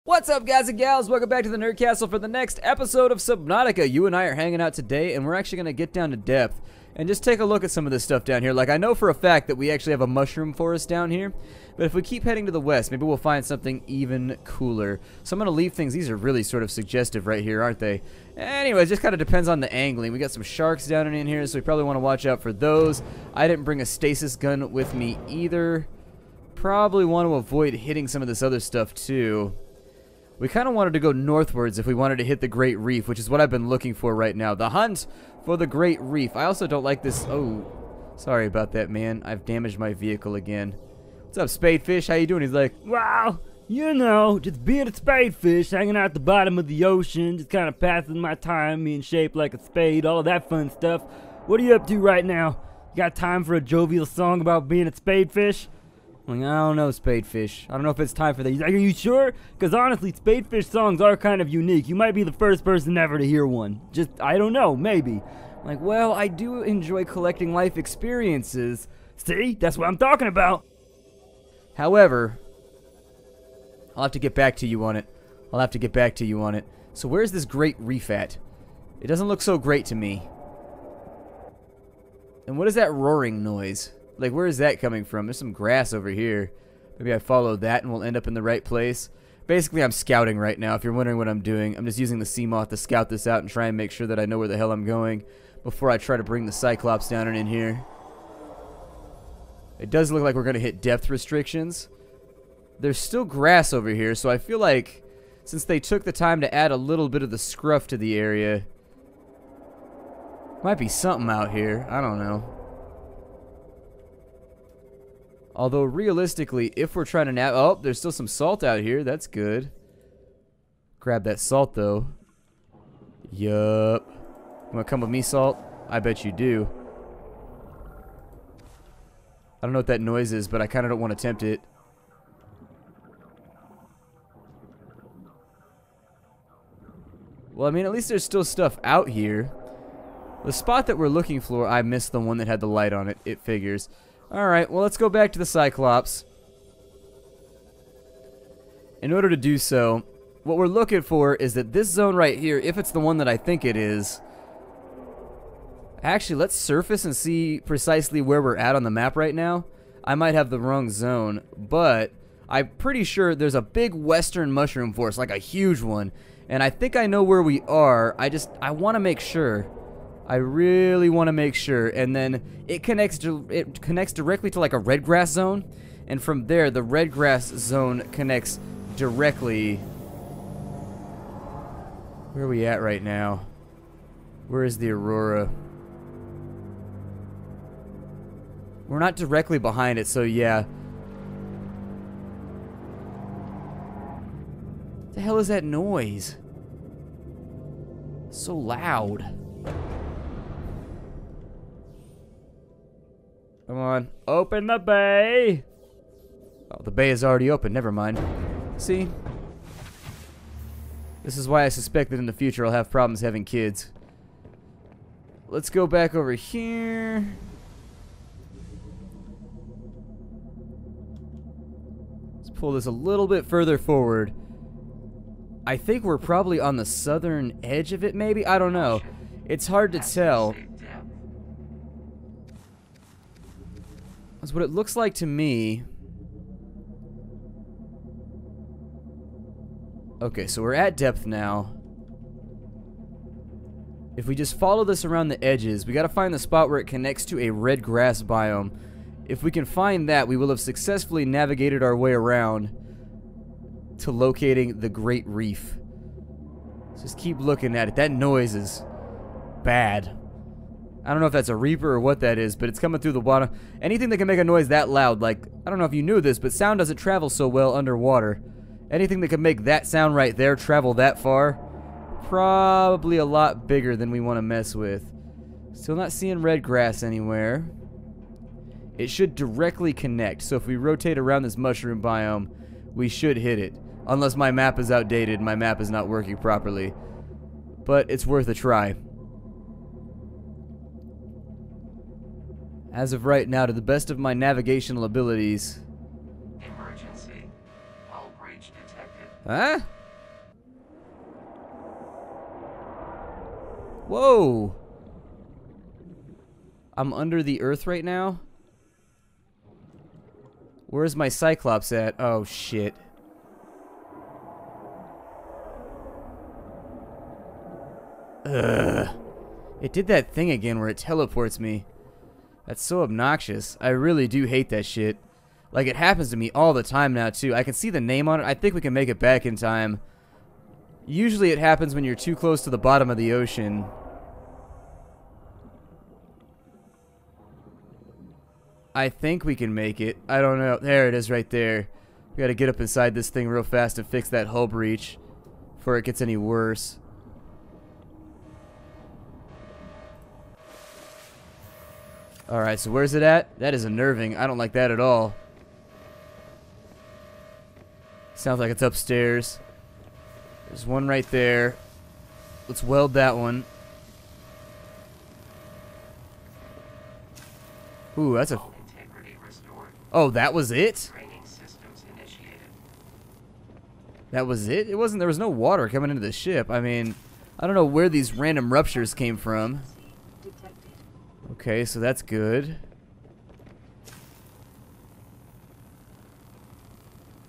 What's up, guys and gals? Welcome back to the Nerd Castle for the next episode of Subnautica. You and I are hanging out today, and we're actually going to get down to depth and just take a look at some of this stuff down here. Like, I know for a fact that we actually have a mushroom forest down here, but if we keep heading to the west, maybe we'll find something even cooler. So I'm going to leave things. These are really sort of suggestive right here, aren't they? Anyway, it just kind of depends on the angling. We got some sharks down in here, so we probably want to watch out for those. I didn't bring a stasis gun with me either. Probably want to avoid hitting some of this other stuff, too. We kind of wanted to go northwards if we wanted to hit the Great Reef, which is what I've been looking for right now. The hunt for the Great Reef. I also don't like this. Oh, sorry about that, man. I've damaged my vehicle again. What's up, Spadefish? How you doing? He's like, well, you know, just being a spadefish, hanging out at the bottom of the ocean, just kind of passing my time, being shaped like a spade, all of that fun stuff. What are you up to right now? You got time for a jovial song about being a spadefish? I don't know, Spadefish. I don't know if it's time for that. He's like, are you sure? Because honestly, Spadefish songs are kind of unique. You might be the first person ever to hear one. Just, I don't know, maybe. Like, well, I do enjoy collecting life experiences. See? That's what I'm talking about. However, I'll have to get back to you on it. So where's this Great Reef at? It doesn't look so great to me. And what is that roaring noise? Like, where is that coming from? There's some grass over here. Maybe I follow that and we'll end up in the right place. Basically, I'm scouting right now, if you're wondering what I'm doing. I'm just using the sea moth to scout this out and try and make sure that I know where the hell I'm going before I try to bring the Cyclops down and in here. It does look like we're going to hit depth restrictions. There's still grass over here, so I feel like since they took the time to add a little bit of the scruff to the area, might be something out here. I don't know. Although, realistically, if we're trying to oh, there's still some salt out here. That's good. Grab that salt, though. Yup. You want to come with me, salt? I bet you do. I don't know what that noise is, but I kind of don't want to tempt it. Well, I mean, at least there's still stuff out here. The spot that we're looking for, I missed the one that had the light on it. It figures. Alright, well, let's go back to the Cyclops. In order to do so, what we're looking for is that this zone right here, if it's the one that I think it is... Actually, let's surface and see precisely where we're at on the map right now. I might have the wrong zone, but I'm pretty sure there's a big western mushroom forest, like a huge one. And I think I know where we are. I want to make sure. I really want to make sure. And then it connects directly to like a red grass zone, and from there the red grass zone connects directly. Where are we at right now? Where is the Aurora? We're not directly behind it, so yeah. What the hell is that noise? So loud. Come on. Open the bay. Oh, the bay is already open. Never mind. See? This is why I suspect that in the future I'll have problems having kids. Let's go back over here. Let's pull this a little bit further forward. I think we're probably on the southern edge of it, maybe? I don't know. It's hard to tell. That's what it looks like to me. Okay, so we're at depth now. If we just follow this around the edges, we gotta find the spot where it connects to a red grass biome. If we can find that, we will have successfully navigated our way around to locating the Great Reef. Let's just keep looking at it. That noise is bad. I don't know if that's a reaper or what that is, but it's coming through the water. Anything that can make a noise that loud, like, I don't know if you knew this, but sound doesn't travel so well underwater. Anything that can make that sound right there travel that far, probably a lot bigger than we want to mess with. Still not seeing red grass anywhere. It should directly connect, so if we rotate around this mushroom biome, we should hit it. Unless my map is outdated, my map is not working properly. But it's worth a try. As of right now, to the best of my navigational abilities. Emergency. Hull breach detected. Huh? Whoa! I'm under the earth right now? Where's my Cyclops at? Oh, shit. Ugh. It did that thing again where it teleports me. That's so obnoxious. I really do hate that shit. Like, it happens to me all the time now, too. I can see the name on it. I think we can make it back in time. Usually it happens when you're too close to the bottom of the ocean. I think we can make it. I don't know. There it is right there. We gotta get up inside this thing real fast and fix that hull breach before it gets any worse. Alright, so where's it at? That is unnerving. I don't like that at all. Sounds like it's upstairs. There's one right there. Let's weld that one. Ooh, that's a... Oh, that was it? That was it? It wasn't... There was no water coming into the ship. I mean, I don't know where these random ruptures came from. Okay, so that's good.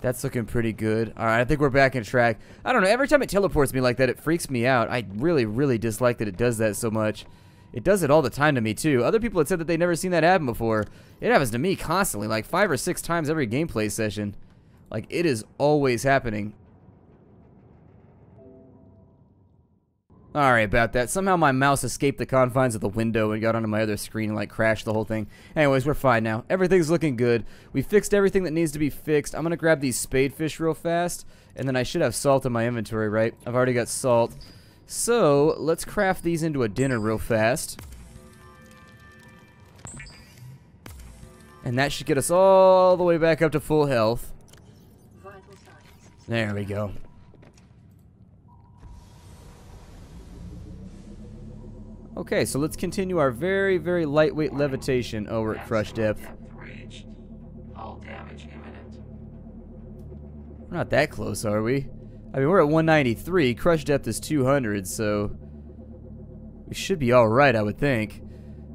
That's looking pretty good. Alright, I think we're back in track. I don't know, every time it teleports me like that, it freaks me out. I really, really dislike that it does that so much. It does it all the time to me, too. Other people had said that they'd never seen that happen before. It happens to me constantly, like 5 or 6 times every gameplay session. Like, it is always happening. Alright, about that. Somehow my mouse escaped the confines of the window and got onto my other screen and, like, crashed the whole thing. Anyways, we're fine now. Everything's looking good. We fixed everything that needs to be fixed. I'm gonna grab these spadefish real fast, and then I should have salt in my inventory, right? I've already got salt. So, let's craft these into a dinner real fast. And that should get us all the way back up to full health. There we go. Okay, so let's continue our very, very lightweight levitation. Oh, we're at crush depth. We're not that close, are we? I mean, we're at 193. Crush depth is 200, so we should be alright, I would think.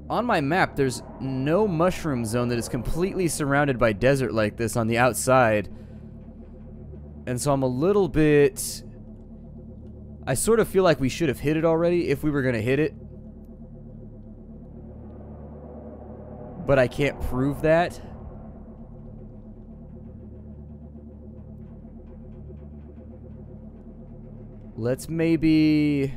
On my map, there's no mushroom zone that is completely surrounded by desert like this on the outside. And so I'm a little bit... I sort of feel like we should have hit it already if we were going to hit it. But I can't prove that. Let's maybe...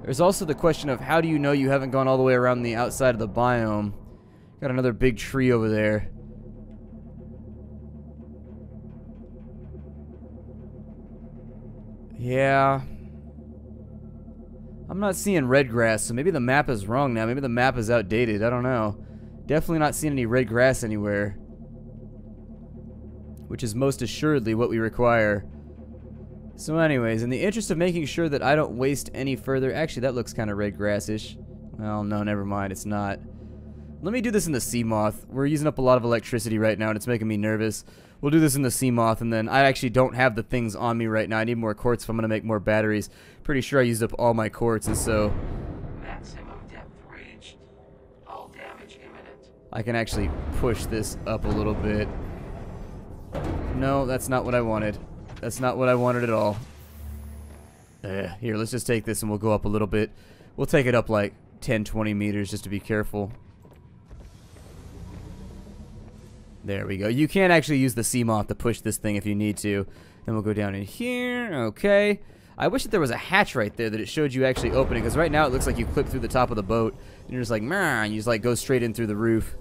There's also the question of how do you know you haven't gone all the way around the outside of the biome? Got another big tree over there. Yeah. I'm not seeing red grass, so maybe the map is wrong now. Maybe the map is outdated. I don't know. Definitely not seeing any red grass anywhere. Which is most assuredly what we require. So anyways, in the interest of making sure that I don't waste any further... Actually, that looks kind of red grass-ish. Well, no, never mind. It's not. Let me do this in the sea moth. We're using up a lot of electricity right now, and it's making me nervous. We'll do this in the sea moth, and then I actually don't have the things on me right now. I need more quartz if I'm going to make more batteries. Pretty sure I used up all my quartz, and so... Maximum depth reached. All damage imminent. I can actually push this up a little bit. No, that's not what I wanted. That's not what I wanted at all. Here, let's just take this and we'll go up a little bit. We'll take it up like 10, 20 meters just to be careful. There we go. You can actually use the sea moth to push this thing if you need to. Then we'll go down in here. Okay. I wish that there was a hatch right there that it showed you actually opening, because right now it looks like you clip through the top of the boat and you're just like, meh, and you just like go straight in through the roof.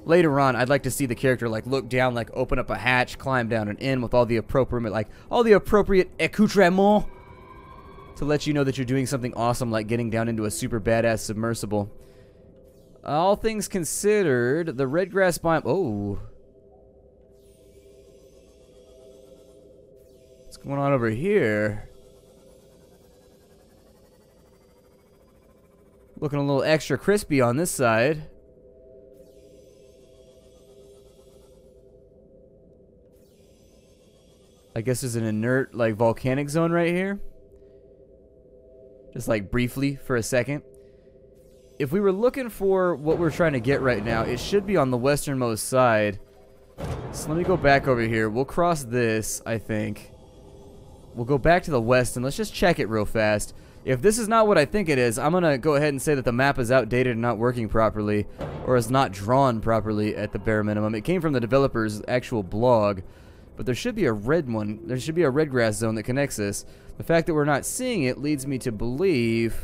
Later on, I'd like to see the character like look down, like open up a hatch, climb down and in with all the appropriate accoutrements to let you know that you're doing something awesome, like getting down into a super badass submersible. All things considered, the red grass biome... Oh. What's going on over here? Looking a little extra crispy on this side. I guess there's an inert, like, volcanic zone right here. just like briefly for a second. If we were looking for what we're trying to get right now, it should be on the westernmost side. So let me go back over here. We'll cross this, I think. We'll go back to the west and let's just check it real fast. If this is not what I think it is, I'm going to go ahead and say that the map is outdated and not working properly, or is not drawn properly at the bare minimum. It came from the developer's actual blog, but there should be a red one. There should be a red grass zone that connects this. The fact that we're not seeing it leads me to believe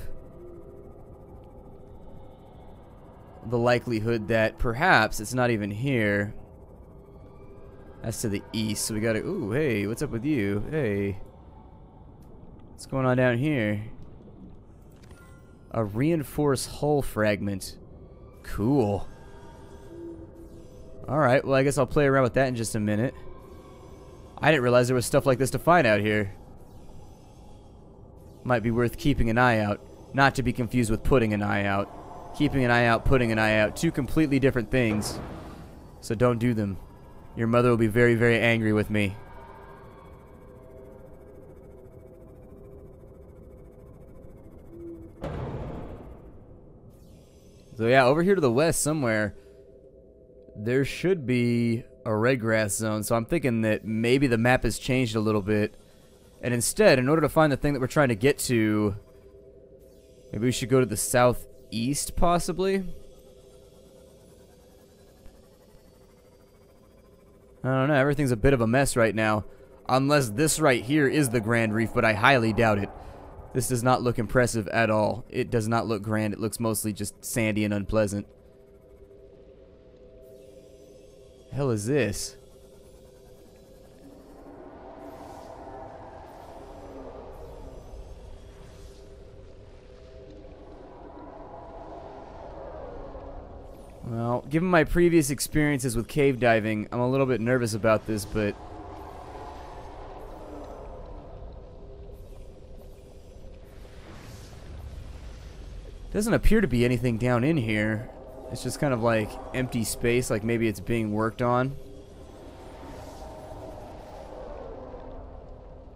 the likelihood that perhaps it's not even here. That's to the east, so we gotta... Ooh, hey, what's up with you? Hey. What's going on down here? A reinforced hull fragment. Cool. Alright, well I guess I'll play around with that in just a minute. I didn't realize there was stuff like this to find out here. Might be worth keeping an eye out. Not to be confused with putting an eye out. Keeping an eye out, putting an eye out. Two completely different things. So don't do them. Your mother will be very, very angry with me. So yeah, over here to the west somewhere, there should be a red grass zone. So I'm thinking that maybe the map has changed a little bit. And instead, in order to find the thing that we're trying to get to, maybe we should go to the southeast, possibly? I don't know, everything's a bit of a mess right now. Unless this right here is the Grand Reef, but I highly doubt it. This does not look impressive at all. It does not look grand. It looks mostly just sandy and unpleasant. The hell is this? Well, given my previous experiences with cave diving, I'm a little bit nervous about this, but... doesn't appear to be anything down in here. It's just kind of like empty space, like maybe it's being worked on.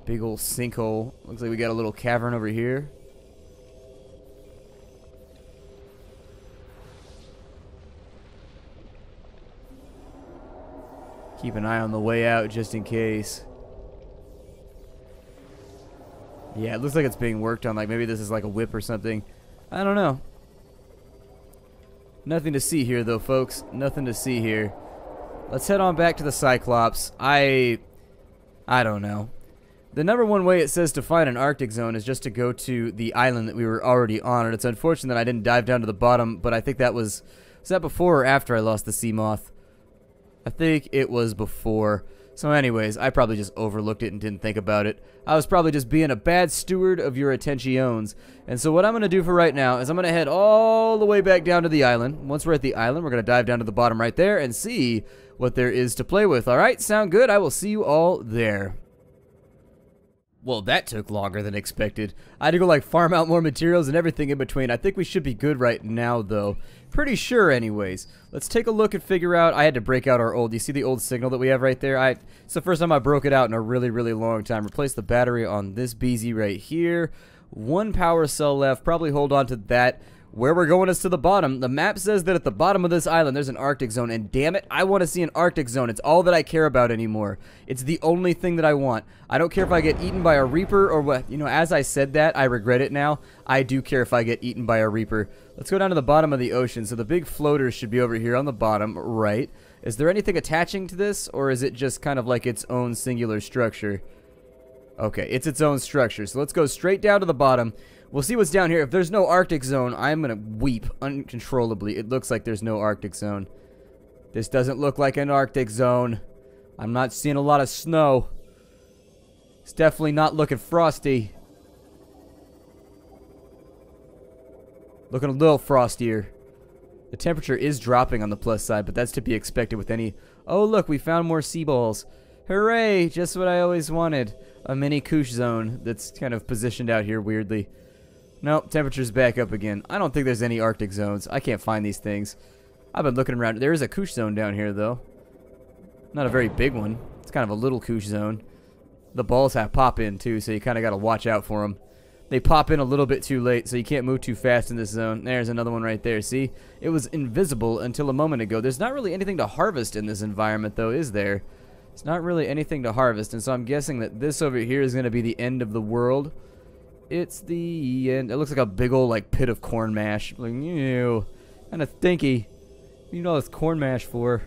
Big old sinkhole. Looks like we got a little cavern over here. Keep an eye on the way out just in case. Yeah, it looks like it's being worked on. Like maybe this is like a whip or something. I don't know. Nothing to see here though, folks. Nothing to see here. Let's head on back to the Cyclops. I don't know. The number one way it says to find an Arctic zone is just to go to the island that we were already on. And it's unfortunate that I didn't dive down to the bottom, but I think that was that before or after I lost the sea moth? I think it was before. So anyways, I probably just overlooked it and didn't think about it. I was probably just being a bad steward of your attentions. And so what I'm going to do for right now is I'm going to head all the way back down to the island. Once we're at the island, we're going to dive down to the bottom right there and see what there is to play with. Alright, sound good? I will see you all there. Well, that took longer than expected. I had to go like farm out more materials and everything in between. I think we should be good right now though. Pretty sure anyways. Let's take a look and figure out. I had to break out our old, you see the old signal that we have right there? It's the first time I broke it out in a really, really long time. Replace the battery on this BZ right here. One power cell left. Probably hold on to that. Where we're going is to the bottom. The map says that at the bottom of this island there's an Arctic zone, and damn it, I want to see an Arctic zone. It's all that I care about anymore. It's the only thing that I want. I don't care if I get eaten by a Reaper or what. You know, as I said that, I regret it now. I do care if I get eaten by a Reaper. Let's go down to the bottom of the ocean. So the big floaters should be over here on the bottom right. Is there anything attaching to this, or is it just kind of like its own singular structure? Okay, it's its own structure. So let's go straight down to the bottom. We'll see what's down here. If there's no Arctic zone, I'm going to weep uncontrollably. It looks like there's no Arctic zone. This doesn't look like an Arctic zone. I'm not seeing a lot of snow. It's definitely not looking frosty. Looking a little frostier. The temperature is dropping on the plus side, but that's to be expected with any... Oh, look, we found more sea balls. Hooray! Just what I always wanted. A mini Koosh zone that's kind of positioned out here weirdly. Nope, temperature's back up again. I don't think there's any Arctic zones. I can't find these things. I've been looking around. There is a Koosh zone down here, though. Not a very big one. It's kind of a little Koosh zone. The balls have pop in, too, so you kind of got to watch out for them. They pop in a little bit too late, so you can't move too fast in this zone. There's another one right there. See? It was invisible until a moment ago. There's not really anything to harvest in this environment, though, is there? It's not really anything to harvest, and so I'm guessing that this over here is going to be the end of the world. It's the end. It looks like a big old, like, pit of corn mash. Like, ew. Kind of stinky. What do you know this corn mash for?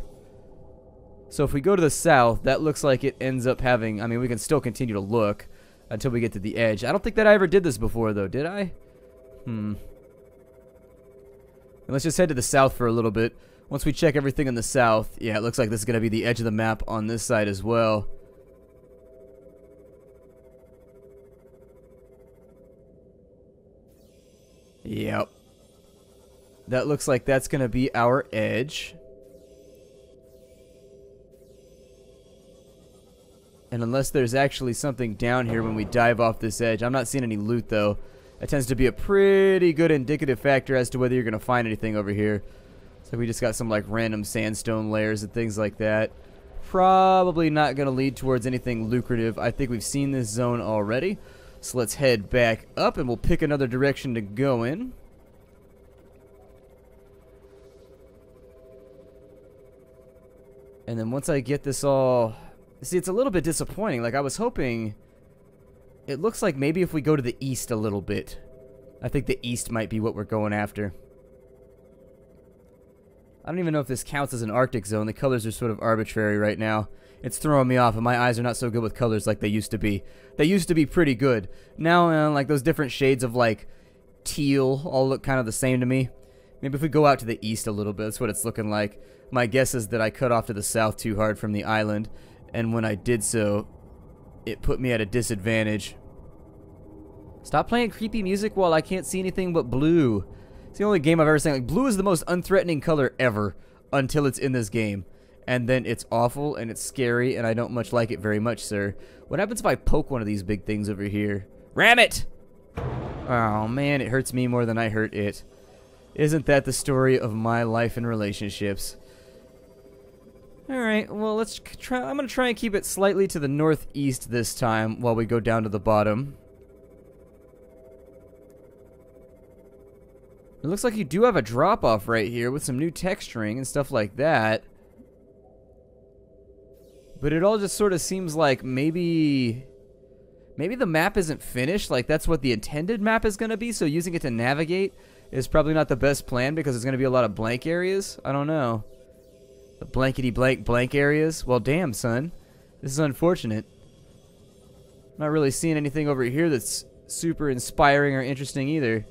So if we go to the south, that looks like it ends up having... I mean, we can still continue to look until we get to the edge. I don't think that I ever did this before, though. Did I? And let's just head to the south for a little bit. Once we check everything in the south, yeah, it looks like this is going to be the edge of the map on this side as well. Yep. That looks like that's going to be our edge. And unless there's actually something down here when we dive off this edge, I'm not seeing any loot though. That tends to be a pretty good indicative factor as to whether you're going to find anything over here. So we just got some like random sandstone layers and things like that. Probably not going to lead towards anything lucrative. I think we've seen this zone already. So let's head back up and we'll pick another direction to go in. And then once I get this all... See, it's a little bit disappointing. Like, I was hoping... It looks like maybe if we go to the east a little bit. I think the east might be what we're going after. I don't even know if this counts as an Arctic zone. The colors are sort of arbitrary right now. It's throwing me off, and my eyes are not so good with colors like they used to be. They used to be pretty good. Now, like, those different shades of, like, teal all look kind of the same to me. Maybe if we go out to the east a little bit, that's what it's looking like. My guess is that I cut off to the south too hard from the island, and when I did so, it put me at a disadvantage. Stop playing creepy music while I can't see anything but blue. It's the only game I've ever seen. Like, blue is the most unthreatening color ever until it's in this game. And then it's awful, and it's scary, and I don't much like it very much, sir. What happens if I poke one of these big things over here? Ram it! Oh, man, it hurts me more than I hurt it. Isn't that the story of my life and relationships? Alright, well, let's try. I'm going to try and keep it slightly to the northeast this time while we go down to the bottom. It looks like you do have a drop-off right here with some new texturing and stuff like that. But it all just sort of seems like maybe the map isn't finished. Like, that's what the intended map is going to be, so using it to navigate is probably not the best plan because there's going to be a lot of blank areas. I don't know. The blankety-blank areas. Well, damn, son. This is unfortunate. I'm not really seeing anything over here that's super inspiring or interesting either.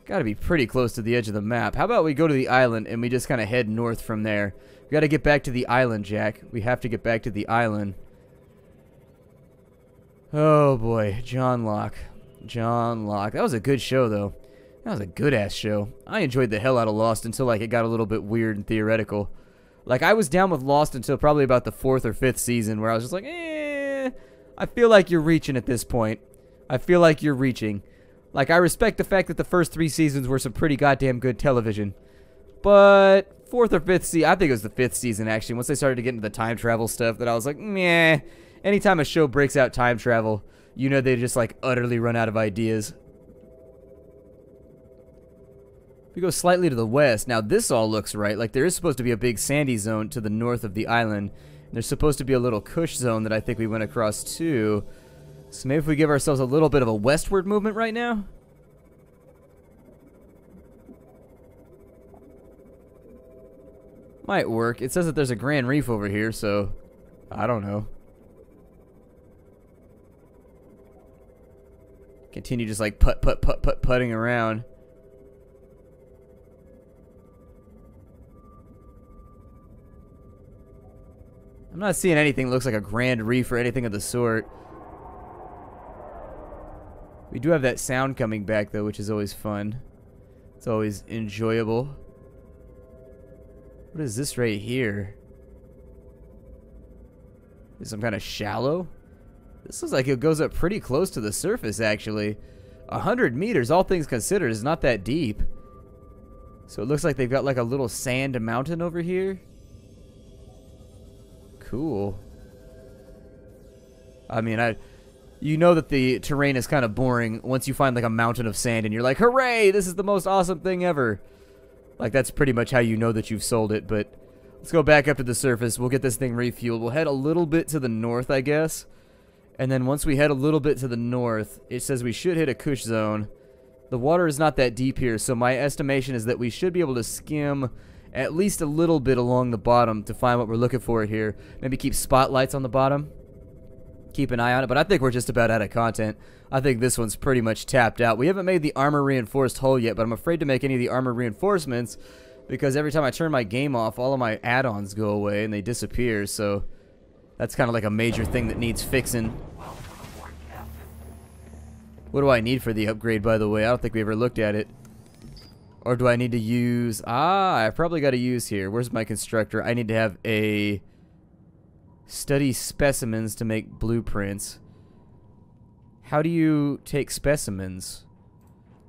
Gotta be pretty close to the edge of the map. How about we go to the island and we just kind of head north from there? We gotta get back to the island, Jack. We have to get back to the island. Oh boy, John Locke. John Locke. That was a good show, though. That was a good-ass show. I enjoyed the hell out of Lost until, like, it got a little bit weird and theoretical. Like, I was down with Lost until probably about the 4th or 5th season where I was just like, I feel like you're reaching at this point. I feel like you're reaching. Like, I respect the fact that the first 3 seasons were some pretty goddamn good television. But 4th or 5th season, I think it was the 5th season, actually, once they started to get into the time travel stuff, that I was like, meh. Anytime a show breaks out time travel, you know they just, like, utterly run out of ideas. We go slightly to the west. Now, this all looks right. Like, there is supposed to be a big sandy zone to the north of the island. There's supposed to be a little Kush zone that I think we went across, too. So maybe if we give ourselves a little bit of a westward movement right now? Might work. It says that there's a Grand Reef over here, so I don't know. Continue just like putting around. I'm not seeing anything that looks like a Grand Reef or anything of the sort. We do have that sound coming back, though, which is always fun. It's always enjoyable. What is this right here? Is some kind of shallow? This looks like it goes up pretty close to the surface, actually. 100 meters, all things considered, is not that deep. So it looks like they've got like a little sand mountain over here. Cool. I mean, you know that the terrain is kind of boring once you find like a mountain of sand and you're like, hooray, this is the most awesome thing ever. Like, that's pretty much how you know that you've sold it. But let's go back up to the surface. We'll get this thing refueled. We'll head a little bit to the north, I guess. And then once we head a little bit to the north, it says we should hit a Kush zone. The water is not that deep here, so my estimation is that we should be able to skim at least a little bit along the bottom to find what we're looking for here. Maybe keep spotlights on the bottom. Keep an eye on it, but I think we're just about out of content. I think this one's pretty much tapped out. We haven't made the armor reinforced hull yet, but I'm afraid to make any of the armor reinforcements because every time I turn my game off, all of my add-ons go away and they disappear, so that's kind of like a major thing that needs fixing. What do I need for the upgrade, by the way? I don't think we ever looked at it. Or do I need to use... I probably got to use here. Where's my constructor? I need to have a... study specimens to make blueprints. How do you take specimens?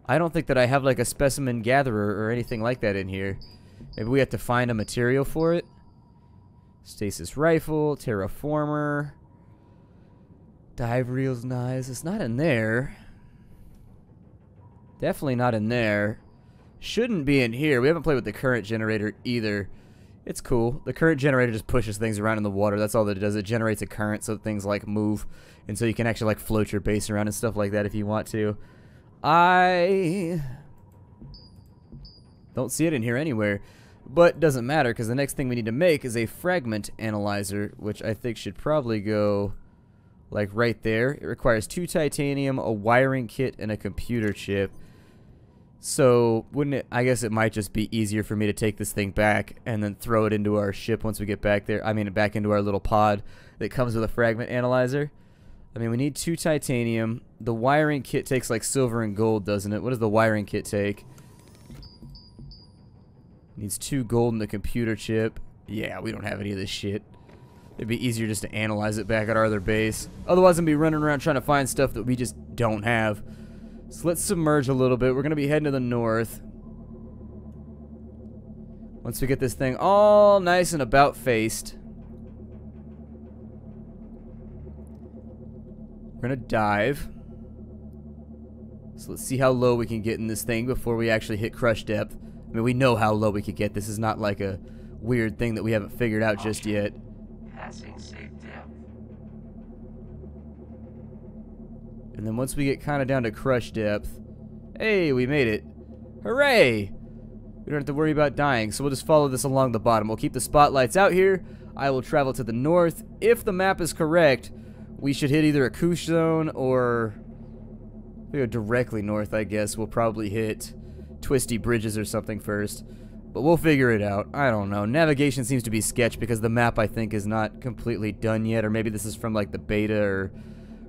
I don't think that I have like a specimen gatherer or anything like that in here. Maybe we have to find a material for it. Stasis rifle, terraformer, dive reels, knives. It's not in there. Definitely not in there. Shouldn't be in here. We haven't played with the current generator either. It's cool. The current generator just pushes things around in the water. That's all that it does. It generates a current so things like move. And so you can actually like float your base around and stuff like that if you want to. I don't see it in here anywhere. But doesn't matter because the next thing we need to make is a fragment analyzer, which I think should probably go like right there. It requires 2 titanium, a wiring kit, and a computer chip. So, wouldn't it, I guess it might just be easier for me to take this thing back and then throw it into our ship once we get back there. I mean, back into our little pod that comes with a fragment analyzer. I mean, we need 2 titanium. The wiring kit takes like silver and gold, doesn't it? What does the wiring kit take? Needs 2 gold and the computer chip. Yeah, we don't have any of this shit. It'd be easier just to analyze it back at our other base. Otherwise, I'm going to be running around trying to find stuff that we just don't have. So let's submerge a little bit. We're going to be heading to the north. Once we get this thing all nice and about faced, we're going to dive. So let's see how low we can get in this thing before we actually hit crush depth. I mean, we know how low we could get. This is not like a weird thing that we haven't figured out just yet. Passing safe depth. And then once we get kind of down to crush depth, hey, we made it. Hooray! We don't have to worry about dying, so we'll just follow this along the bottom. We'll keep the spotlights out here. I will travel to the north. If the map is correct, we should hit either a Kush zone or... if we go directly north, I guess. We'll probably hit twisty bridges or something first. But we'll figure it out. I don't know. Navigation seems to be sketch because the map, I think, is not completely done yet. Or maybe this is from, like, the beta or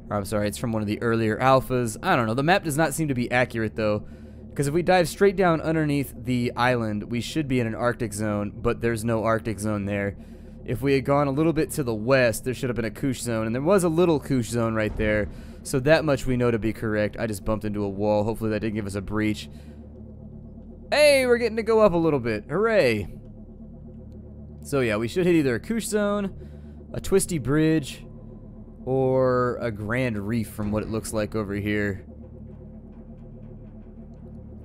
I'm sorry, it's from one of the earlier alphas. I don't know. The map does not seem to be accurate, though. Because if we dive straight down underneath the island, we should be in an Arctic zone, but there's no Arctic zone there. If we had gone a little bit to the west, there should have been a Kush zone, and there was a little Kush zone right there. So that much we know to be correct. I just bumped into a wall. Hopefully that didn't give us a breach. Hey, we're getting to go up a little bit. Hooray. So yeah, we should hit either a Kush zone, a twisty bridge, or a grand reef from what it looks like over here.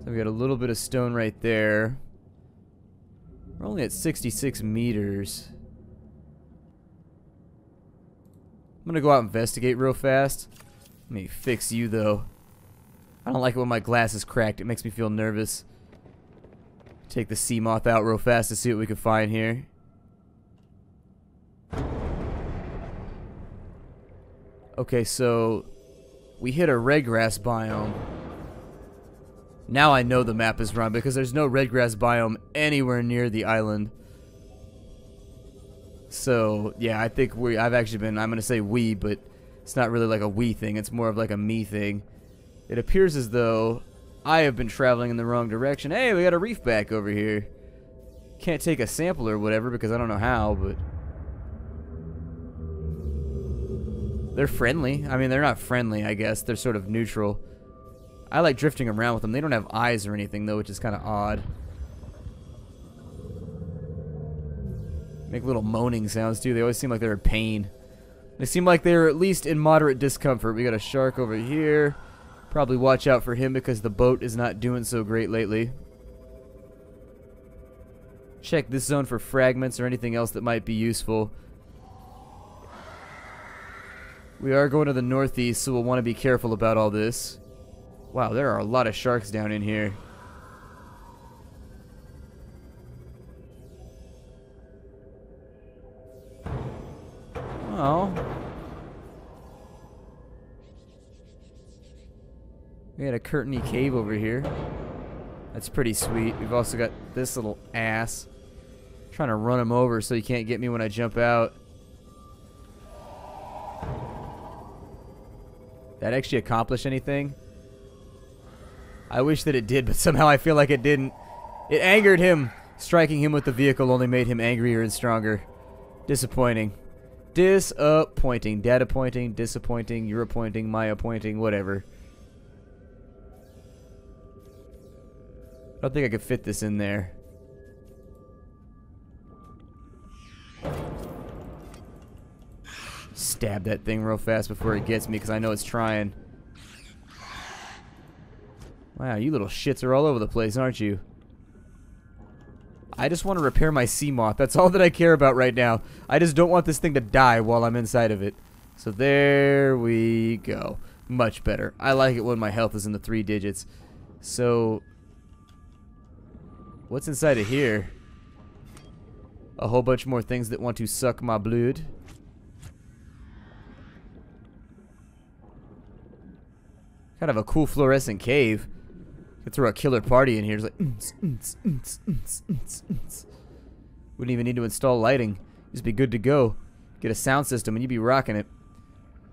So we got a little bit of stone right there. We're only at 66 meters. I'm gonna go out and investigate real fast. Let me fix you though. I don't like it when my glass is cracked. It makes me feel nervous. Take the sea moth out real fast to see what we can find here. Okay, so we hit a redgrass biome. Now I know the map is wrong because there's no redgrass biome anywhere near the island. So, yeah, I think I'm going to say we, but it's not really like a we thing. It's more of like a me thing. It appears as though I have been traveling in the wrong direction. Hey, we got a reef back over here. Can't take a sample or whatever because I don't know how, but... they're friendly. I mean, they're not friendly, I guess. They're sort of neutral. I like drifting around with them. They don't have eyes or anything, though, which is kind of odd. Make little moaning sounds, too. They always seem like they're in pain. They seem like they're at least in moderate discomfort. We got a shark over here. Probably watch out for him because the boat is not doing so great lately. Check this zone for fragments or anything else that might be useful. We are going to the northeast, so we'll want to be careful about all this. Wow, there are a lot of sharks down in here. Oh. We got a curtainy cave over here. That's pretty sweet. We've also got this little ass. Trying to run him over so he can't get me when I jump out. That actually accomplish anything? I wish that it did, but somehow I feel like it didn't. It angered him. Striking him with the vehicle only made him angrier and stronger. Disappointing. Disappointing. Data pointing, disappointing, you're appointing, my appointing, whatever. I don't think I could fit this in there. Stab that thing real fast before it gets me because I know it's trying. Wow, you little shits are all over the place, aren't you? I just want to repair my sea moth. That's all that I care about right now. I just don't want this thing to die while I'm inside of it. So there we go. Much better. I like it when my health is in the 3 digits. So what's inside of here? A whole bunch more things that want to suck my blood. Kind of a cool fluorescent cave. Could throw a killer party in here. It's like wouldn't even need to install lighting. Just be good to go. Get a sound system and you'd be rocking it.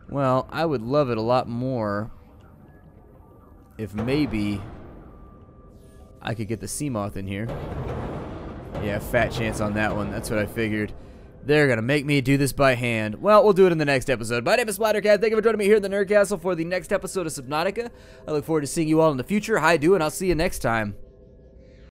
Well, I would love it a lot more if maybe I could get the sea moth in here. Yeah, fat chance on that one. That's what I figured. They're gonna make me do this by hand. Well, we'll do it in the next episode. My name is Spider-Cat. Thank you for joining me here in the Nerd Castle for the next episode of Subnautica. I look forward to seeing you all in the future. Hi, do, and I'll see you next time.